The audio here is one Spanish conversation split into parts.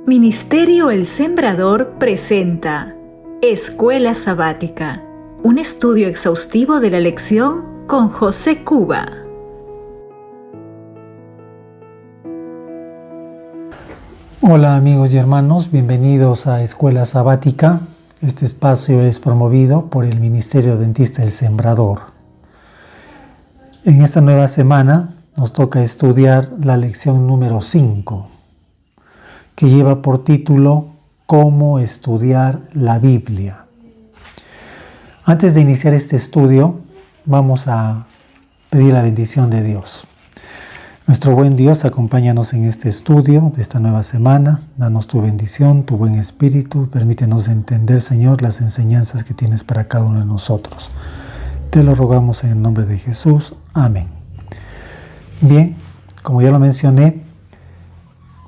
Ministerio El Sembrador presenta Escuela Sabática, un estudio exhaustivo de la lección con José Cuba. Hola amigos y hermanos, bienvenidos a Escuela Sabática. Este espacio es promovido por el Ministerio Adventista El Sembrador. En esta nueva semana nos toca estudiar la lección número 5, que lleva por título Cómo estudiar la Biblia. Antes de iniciar este estudio, vamos a pedir la bendición de Dios. Nuestro buen Dios, acompáñanos en este estudio de esta nueva semana. Danos tu bendición, tu buen espíritu. Permítenos entender, Señor, las enseñanzas que tienes para cada uno de nosotros. Te lo rogamos en el nombre de Jesús. Amén. Bien, como ya lo mencioné,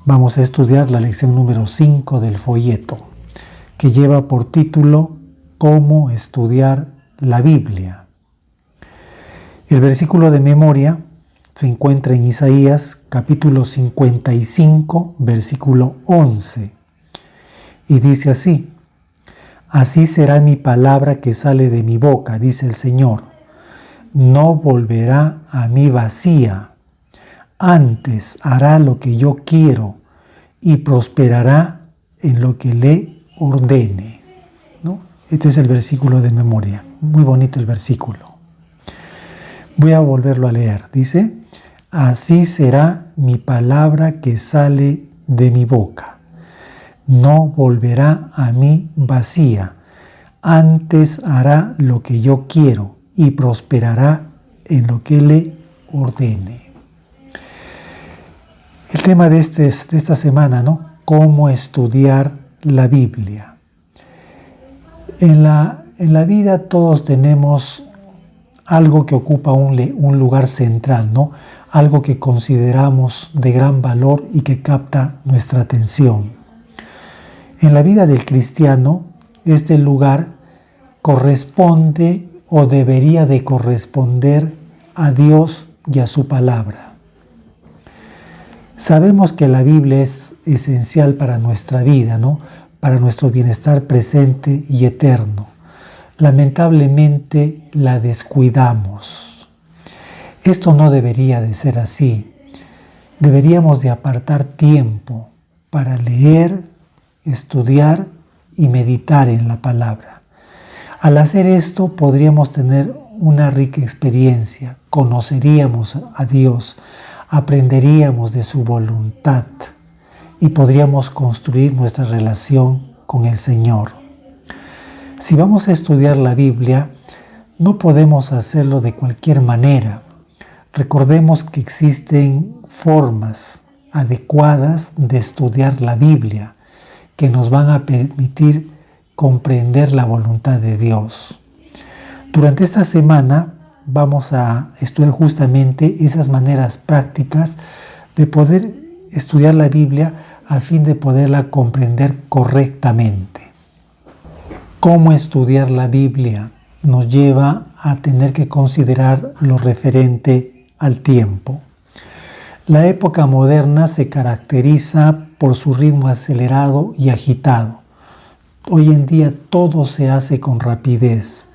vamos a estudiar la lección número 5 del folleto, que lleva por título Cómo estudiar la Biblia. El versículo de memoria se encuentra en Isaías capítulo 55, versículo 11, y dice así: Así será mi palabra que sale de mi boca, dice el Señor, no volverá a mí vacía, antes hará lo que yo quiero y prosperará en lo que le ordene. ¿No? Este es el versículo de memoria. Muy bonito el versículo. Voy a volverlo a leer. Dice: Así será mi palabra que sale de mi boca. No volverá a mí vacía. Antes hará lo que yo quiero y prosperará en lo que le ordene. El tema de esta semana, ¿no? Cómo estudiar la Biblia. En la vida todos tenemos algo que ocupa un lugar central, ¿no? Algo que consideramos de gran valor y que capta nuestra atención. En la vida del cristiano, este lugar corresponde o debería de corresponder a Dios y a su palabra. Sabemos que la Biblia es esencial para nuestra vida, ¿no? Para nuestro bienestar presente y eterno. Lamentablemente la descuidamos. Esto no debería de ser así. Deberíamos de apartar tiempo para leer, estudiar y meditar en la palabra. Al hacer esto podríamos tener una rica experiencia, conoceríamos a Dios, aprenderíamos de su voluntad y podríamos construir nuestra relación con el Señor. Si vamos a estudiar la Biblia, no podemos hacerlo de cualquier manera. Recordemos que existen formas adecuadas de estudiar la Biblia que nos van a permitir comprender la voluntad de Dios. Durante esta semana vamos a estudiar justamente esas maneras prácticas de poder estudiar la Biblia a fin de poderla comprender correctamente. Cómo estudiar la Biblia nos lleva a tener que considerar lo referente al tiempo. La época moderna se caracteriza por su ritmo acelerado y agitado. Hoy en día todo se hace con rapidez.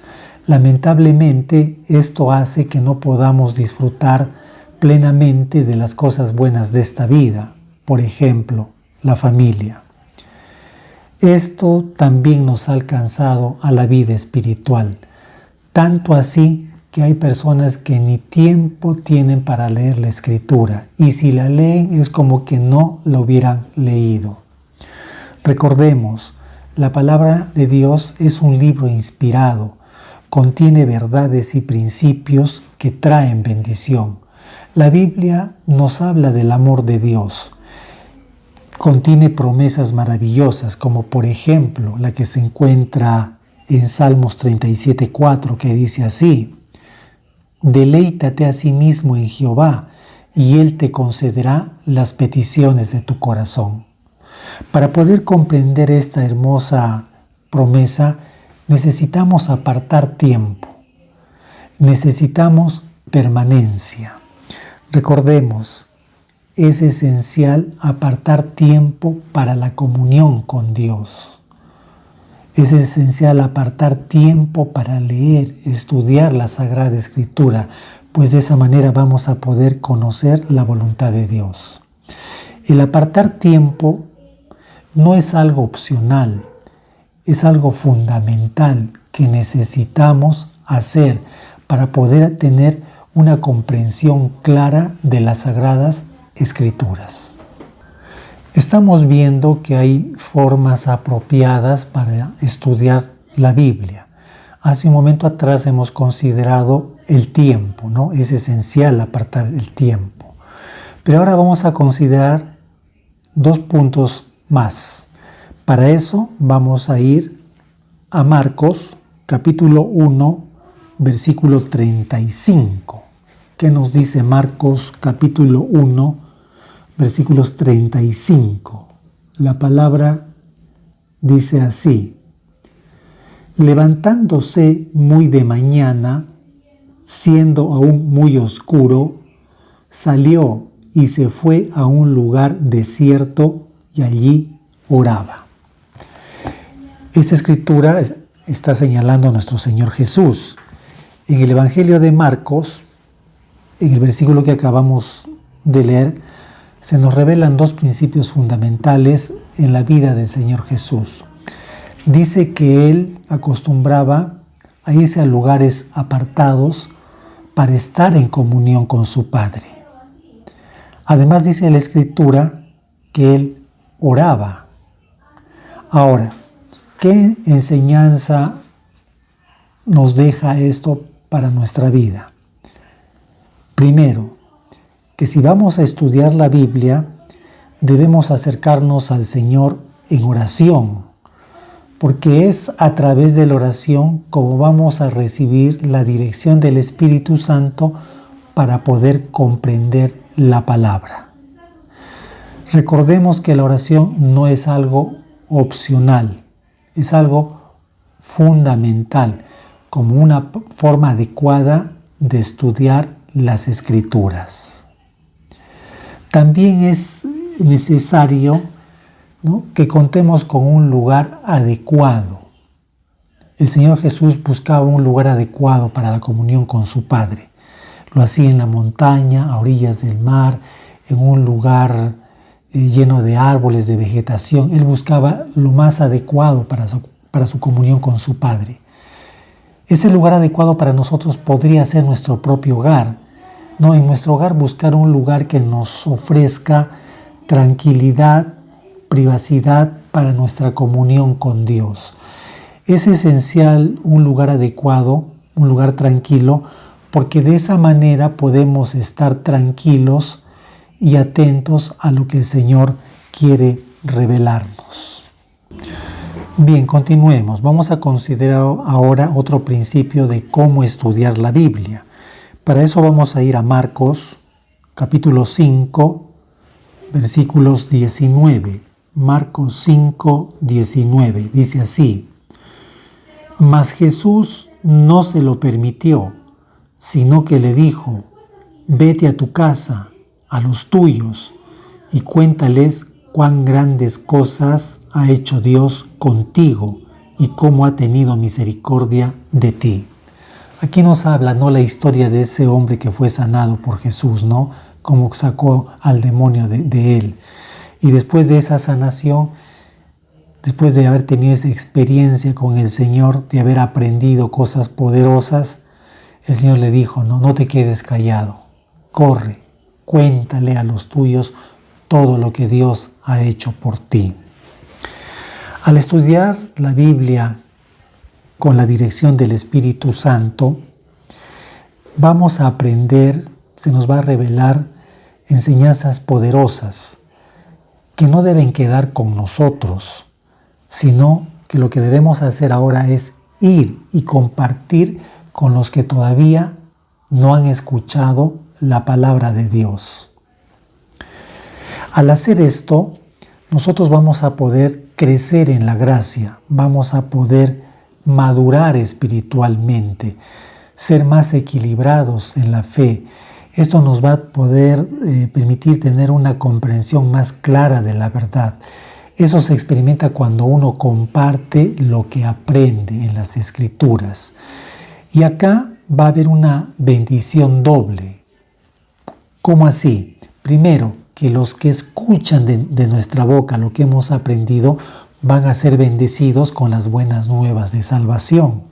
Lamentablemente, esto hace que no podamos disfrutar plenamente de las cosas buenas de esta vida. Por ejemplo, la familia. Esto también nos ha alcanzado a la vida espiritual. Tanto así que hay personas que ni tiempo tienen para leer la Escritura. Y si la leen es como que no la hubieran leído. Recordemos, la palabra de Dios es un libro inspirado. Contiene verdades y principios que traen bendición. La Biblia nos habla del amor de Dios. Contiene promesas maravillosas, como por ejemplo la que se encuentra en Salmos 37:4, que dice así: Deleítate a sí mismo en Jehová, y Él te concederá las peticiones de tu corazón. Para poder comprender esta hermosa promesa, necesitamos apartar tiempo, necesitamos permanencia. Recordemos, es esencial apartar tiempo para la comunión con Dios. Es esencial apartar tiempo para leer, estudiar la Sagrada Escritura, pues de esa manera vamos a poder conocer la voluntad de Dios. El apartar tiempo no es algo opcional, es algo fundamental que necesitamos hacer para poder tener una comprensión clara de las Sagradas Escrituras. Estamos viendo que hay formas apropiadas para estudiar la Biblia. Hace un momento atrás hemos considerado el tiempo, ¿no? Es esencial apartar el tiempo. Pero ahora vamos a considerar 2 puntos más. Para eso vamos a ir a Marcos, capítulo 1, versículo 35. ¿Qué nos dice Marcos, capítulo 1, versículos 35? La palabra dice así: levantándose muy de mañana, siendo aún muy oscuro, salió y se fue a un lugar desierto y allí oraba. Esta escritura está señalando a nuestro Señor Jesús. En el Evangelio de Marcos, en el versículo que acabamos de leer, se nos revelan 2 principios fundamentales en la vida del Señor Jesús. Dice que Él acostumbraba a irse a lugares apartados para estar en comunión con su Padre. Además dice la Escritura que Él oraba. Ahora, ¿qué enseñanza nos deja esto para nuestra vida? Primero, que si vamos a estudiar la Biblia, debemos acercarnos al Señor en oración, porque es a través de la oración como vamos a recibir la dirección del Espíritu Santo para poder comprender la palabra. Recordemos que la oración no es algo opcional, es algo fundamental, como una forma adecuada de estudiar las Escrituras. También es necesario, ¿no?, que contemos con un lugar adecuado. El Señor Jesús buscaba un lugar adecuado para la comunión con su Padre. Lo hacía en la montaña, a orillas del mar, en un lugar lleno de árboles, de vegetación. Él buscaba lo más adecuado para su comunión con su Padre. Ese lugar adecuado para nosotros podría ser nuestro propio hogar. No, en nuestro hogar buscar un lugar que nos ofrezca tranquilidad, privacidad para nuestra comunión con Dios. Es esencial un lugar adecuado, un lugar tranquilo, porque de esa manera podemos estar tranquilos y atentos a lo que el Señor quiere revelarnos. Bien, continuemos. Vamos a considerar ahora otro principio de cómo estudiar la Biblia. Para eso vamos a ir a Marcos, capítulo 5, versículos 19. Marcos 5, 19. Dice así: mas Jesús no se lo permitió, sino que le dijo: vete a tu casa, a los tuyos, y cuéntales cuán grandes cosas ha hecho Dios contigo y cómo ha tenido misericordia de ti. Aquí nos habla, ¿no?, la historia de ese hombre que fue sanado por Jesús, ¿no? Cómo sacó al demonio de él. Y después de esa sanación, después de haber tenido esa experiencia con el Señor, de haber aprendido cosas poderosas, el Señor le dijo: no te quedes callado, corre, cuéntale a los tuyos todo lo que Dios ha hecho por ti. Al estudiar la Biblia con la dirección del Espíritu Santo, vamos a aprender, se nos va a revelar enseñanzas poderosas que no deben quedar con nosotros, sino que lo que debemos hacer ahora es ir y compartir con los que todavía no han escuchado la palabra de Dios. Al hacer esto, nosotros vamos a poder crecer en la gracia, vamos a poder madurar espiritualmente, ser más equilibrados en la fe, Esto nos va a poder permitir tener una comprensión más clara de la verdad. Eso se experimenta cuando uno comparte lo que aprende en las Escrituras. Y acá va a haber una bendición doble. ¿Cómo así? Primero, que los que escuchan de nuestra boca lo que hemos aprendido van a ser bendecidos con las buenas nuevas de salvación.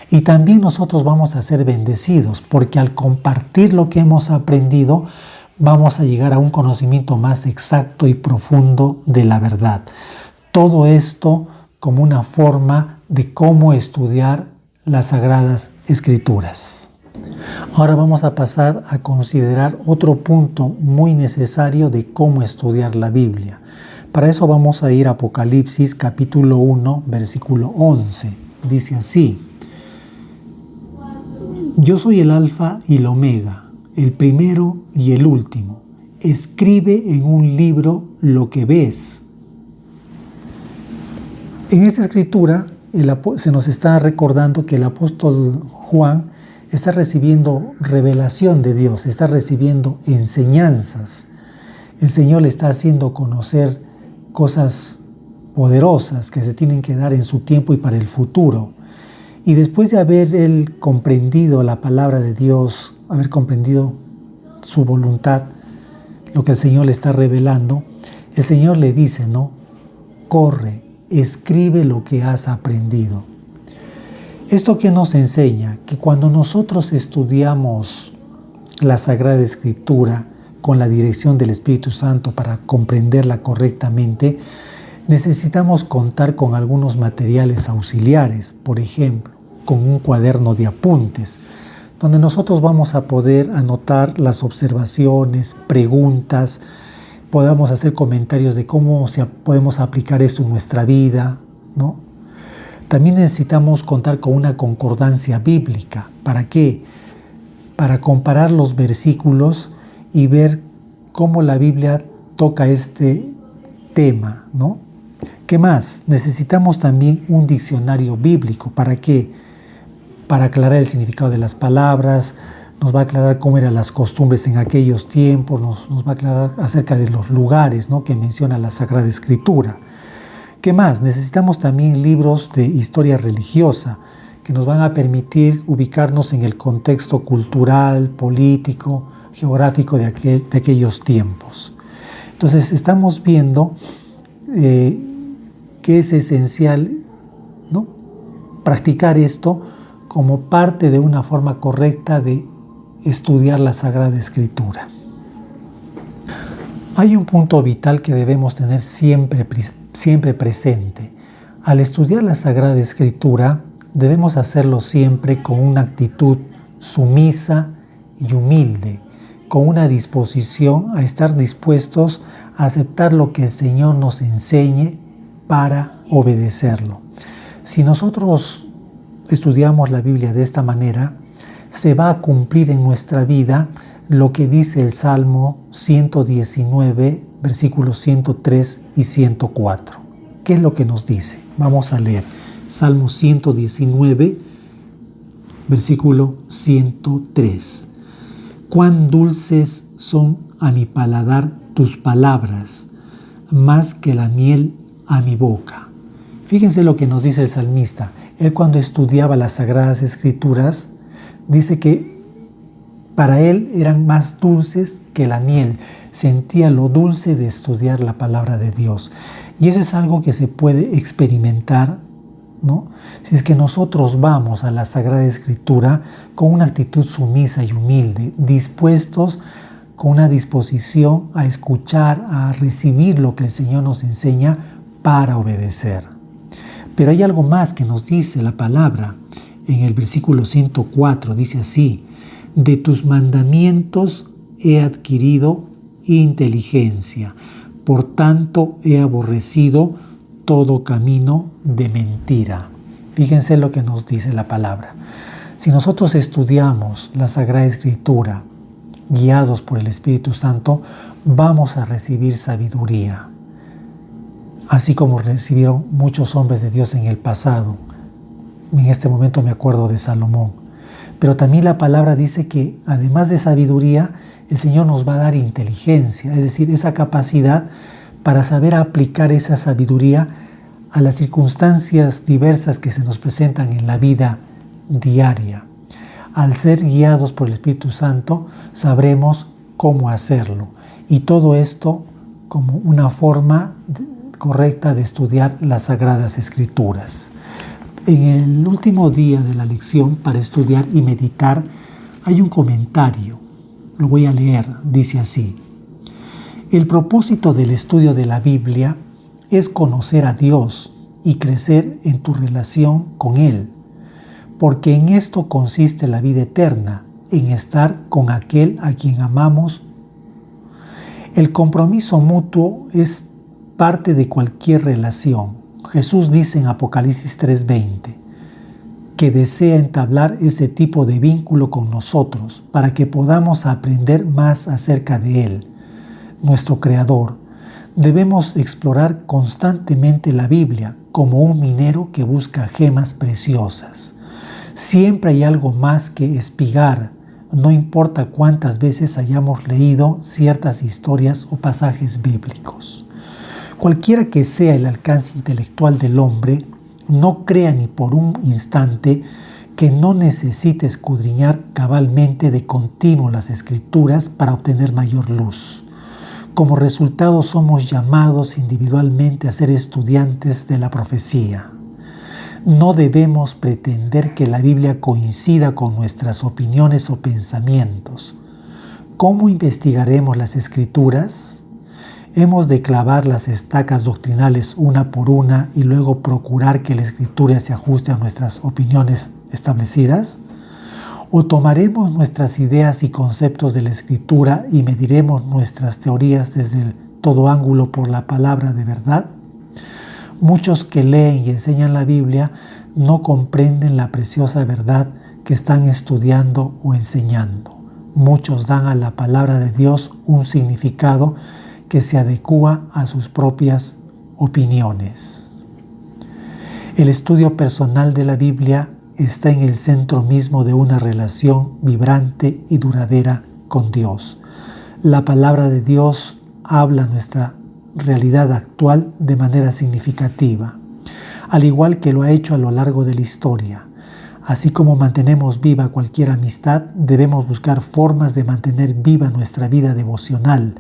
Y también nosotros vamos a ser bendecidos porque al compartir lo que hemos aprendido vamos a llegar a un conocimiento más exacto y profundo de la verdad. Todo esto como una forma de cómo estudiar las Sagradas Escrituras. Ahora vamos a pasar a considerar otro punto muy necesario de cómo estudiar la Biblia. Para eso vamos a ir a Apocalipsis capítulo 1, versículo 11. Dice así: Yo soy el Alfa y el Omega, el primero y el último. Escribe en un libro lo que ves. En esta escritura se nos está recordando que el apóstol Juan está recibiendo revelación de Dios, está recibiendo enseñanzas. El Señor le está haciendo conocer cosas poderosas que se tienen que dar en su tiempo y para el futuro. Y después de haber él comprendido la palabra de Dios, haber comprendido su voluntad, lo que el Señor le está revelando, el Señor le dice, ¿no? Corre, escribe lo que has aprendido. ¿Esto qué nos enseña? Que cuando nosotros estudiamos la Sagrada Escritura con la dirección del Espíritu Santo para comprenderla correctamente, necesitamos contar con algunos materiales auxiliares, por ejemplo, con un cuaderno de apuntes, donde nosotros vamos a poder anotar las observaciones, preguntas, podamos hacer comentarios de cómo podemos aplicar esto en nuestra vida, ¿no? También necesitamos contar con una concordancia bíblica. ¿Para qué? Para comparar los versículos y ver cómo la Biblia toca este tema, ¿no? ¿Qué más? Necesitamos también un diccionario bíblico. ¿Para qué? Para aclarar el significado de las palabras, nos va a aclarar cómo eran las costumbres en aquellos tiempos, nos va a aclarar acerca de los lugares, ¿no?, que menciona la Sagrada Escritura. ¿Qué más? Necesitamos también libros de historia religiosa que nos van a permitir ubicarnos en el contexto cultural, político, geográfico de aquellos tiempos. Entonces estamos viendo que es esencial, ¿no?, practicar esto como parte de una forma correcta de estudiar la Sagrada Escritura. Hay un punto vital que debemos tener siempre presente. Al estudiar la Sagrada Escritura, debemos hacerlo siempre con una actitud sumisa y humilde, con una disposición a estar dispuestos a aceptar lo que el Señor nos enseñe para obedecerlo. Si nosotros estudiamos la Biblia de esta manera, se va a cumplir en nuestra vida lo que dice el Salmo 119, versículos 103 y 104. ¿Qué es lo que nos dice? Vamos a leer Salmo 119, versículo 103. Cuán dulces son a mi paladar tus palabras, más que la miel a mi boca. Fíjense lo que nos dice el salmista. Él, cuando estudiaba las Sagradas Escrituras, dice que para él eran más dulces que la miel. Sentía lo dulce de estudiar la palabra de Dios. Y eso es algo que se puede experimentar, ¿no?, si es que nosotros vamos a la Sagrada Escritura con una actitud sumisa y humilde, dispuestos con una disposición a escuchar, a recibir lo que el Señor nos enseña para obedecer. Pero hay algo más que nos dice la palabra. En el versículo 104 dice así: de tus mandamientos he adquirido inteligencia, por tanto he aborrecido todo camino de mentira. Fíjense lo que nos dice la palabra. Si nosotros estudiamos la Sagrada Escritura, guiados por el Espíritu Santo, vamos a recibir sabiduría, así como recibieron muchos hombres de Dios en el pasado. En este momento me acuerdo de Salomón. Pero también la palabra dice que además de sabiduría, el Señor nos va a dar inteligencia, es decir, esa capacidad para saber aplicar esa sabiduría a las circunstancias diversas que se nos presentan en la vida diaria. Al ser guiados por el Espíritu Santo, sabremos cómo hacerlo. Y todo esto como una forma correcta de estudiar las Sagradas Escrituras. En el último día de la lección, para estudiar y meditar, hay un comentario. Lo voy a leer. Dice así: el propósito del estudio de la Biblia es conocer a Dios y crecer en tu relación con Él, porque en esto consiste la vida eterna, en estar con aquel a quien amamos. El compromiso mutuo es parte de cualquier relación. Jesús dice en Apocalipsis 3:20 que desea entablar ese tipo de vínculo con nosotros para que podamos aprender más acerca de Él, nuestro Creador. Debemos explorar constantemente la Biblia como un minero que busca gemas preciosas. Siempre hay algo más que espigar, no importa cuántas veces hayamos leído ciertas historias o pasajes bíblicos. Cualquiera que sea el alcance intelectual del hombre, no crea ni por un instante que no necesite escudriñar cabalmente de continuo las Escrituras para obtener mayor luz. Como resultado, somos llamados individualmente a ser estudiantes de la profecía. No debemos pretender que la Biblia coincida con nuestras opiniones o pensamientos. ¿Cómo investigaremos las Escrituras? ¿Hemos de clavar las estacas doctrinales una por una y luego procurar que la Escritura se ajuste a nuestras opiniones establecidas? ¿O tomaremos nuestras ideas y conceptos de la Escritura y mediremos nuestras teorías desde todo ángulo por la palabra de verdad? Muchos que leen y enseñan la Biblia no comprenden la preciosa verdad que están estudiando o enseñando. Muchos dan a la palabra de Dios un significado que se adecúa a sus propias opiniones. El estudio personal de la Biblia está en el centro mismo de una relación vibrante y duradera con Dios. La palabra de Dios habla nuestra realidad actual de manera significativa, al igual que lo ha hecho a lo largo de la historia. Así como mantenemos viva cualquier amistad, debemos buscar formas de mantener viva nuestra vida devocional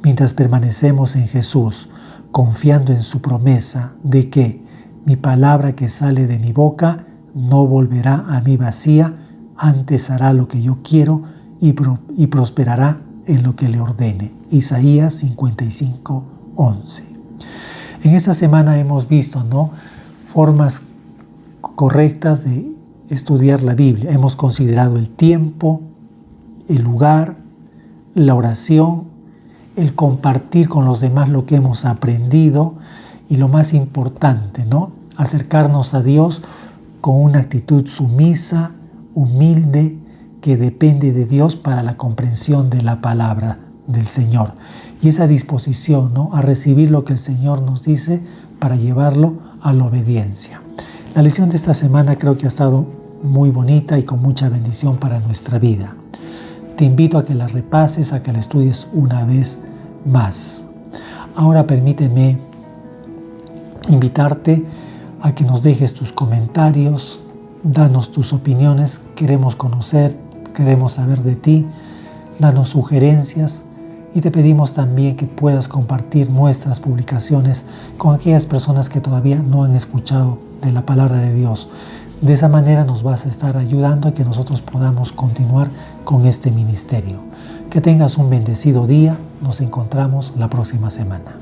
mientras permanecemos en Jesús, confiando en su promesa de que mi palabra que sale de mi boca no volverá a mí vacía, antes hará lo que yo quiero y prosperará en lo que le ordene. Isaías 55:11. En esta semana hemos visto, formas correctas de estudiar la Biblia. Hemos considerado el tiempo, el lugar, la oración, el compartir con los demás lo que hemos aprendido y lo más importante, acercarnos a Dios con una actitud sumisa, humilde, que depende de Dios para la comprensión de la palabra del Señor. Y esa disposición, a recibir lo que el Señor nos dice para llevarlo a la obediencia. La lección de esta semana creo que ha estado muy bonita y con mucha bendición para nuestra vida. Te invito a que la repases, a que la estudies una vez más. Ahora permíteme invitarte a que nos dejes tus comentarios, danos tus opiniones, queremos conocer, queremos saber de ti, danos sugerencias y te pedimos también que puedas compartir nuestras publicaciones con aquellas personas que todavía no han escuchado de la palabra de Dios. De esa manera nos vas a estar ayudando a que nosotros podamos continuar con este ministerio. Que tengas un bendecido día. Nos encontramos la próxima semana.